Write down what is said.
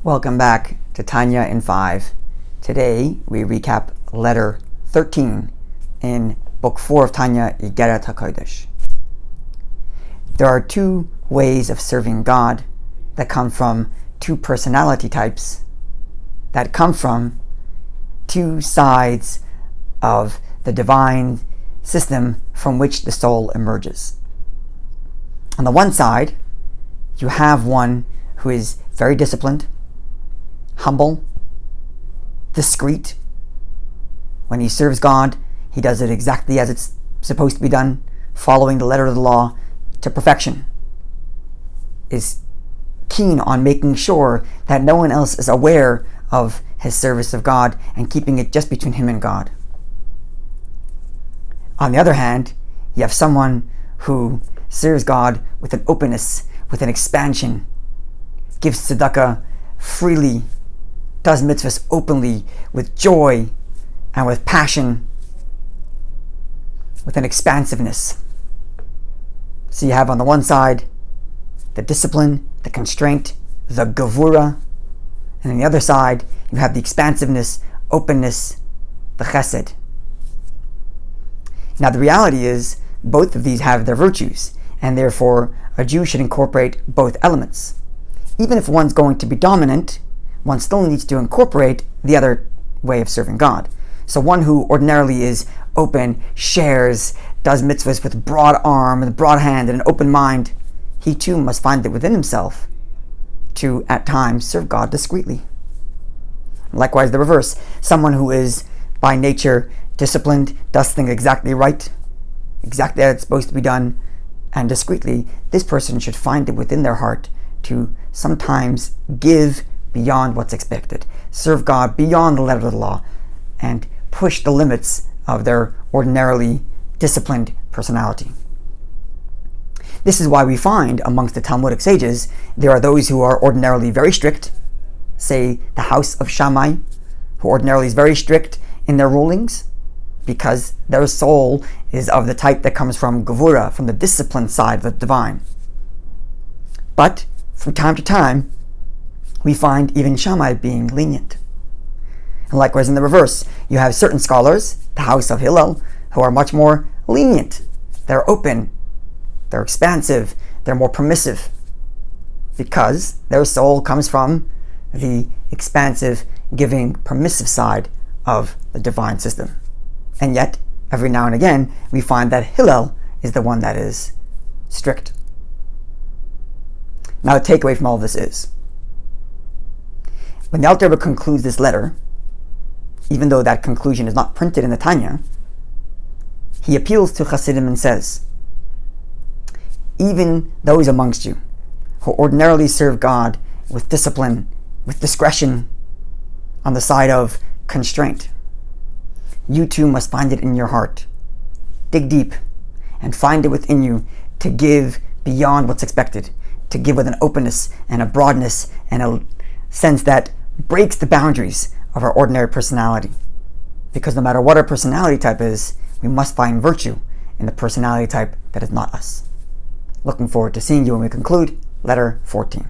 Welcome back to Tanya in 5. Today we recap letter 13 in book 4 of Tanya, Iggeret HaKodesh. There are two ways of serving God that come from two personality types, that come from two sides of the divine system from which the soul emerges. On the one side, you have one who is very disciplined, humble, discreet. When he serves God, he does it exactly as it's supposed to be done, following the letter of the law to perfection. Is keen on making sure that no one else is aware of his service of God and keeping it just between him and God. On the other hand, you have someone who serves God with an openness, with an expansion, gives tzedakah freely, does mitzvahs openly, with joy and with passion, with an expansiveness. So you have on the one side the discipline, the constraint, the gevura, and on the other side you have the expansiveness, openness, the chesed. Now the reality is both of these have their virtues, and therefore a Jew should incorporate both elements. Even if one's going to be dominant, one still needs to incorporate the other way of serving God. So one who ordinarily is open, shares, does mitzvahs with broad arm, with broad hand, and an open mind, he too must find it within himself to, at times, serve God discreetly. Likewise, the reverse. Someone who is, by nature, disciplined, does things exactly right, exactly as it's supposed to be done, and discreetly, this person should find it within their heart to sometimes give beyond what's expected, serve God beyond the letter of the law, and push the limits of their ordinarily disciplined personality. This is why we find amongst the Talmudic sages there are those who are ordinarily very strict, say the house of Shammai, who ordinarily is very strict in their rulings because their soul is of the type that comes from gevura, from the disciplined side of the divine. But from time to time, we find even Shammai being lenient. And likewise in the reverse, you have certain scholars, the house of Hillel, who are much more lenient. They're open, they're expansive, they're more permissive, because their soul comes from the expansive, giving, permissive side of the divine system. And yet, every now and again, we find that Hillel is the one that is strict. Now the takeaway from all of this is, when the Alter Rebbe concludes this letter, even though that conclusion is not printed in the Tanya, he appeals to Hasidim and says, even those amongst you who ordinarily serve God with discipline, with discretion, on the side of constraint, you too must find it in your heart. Dig deep and find it within you to give beyond what's expected, to give with an openness and a broadness and a sense that breaks the boundaries of our ordinary personality. Because no matter what our personality type is, we must find virtue in the personality type that is not us. Looking forward to seeing you when we conclude letter 14.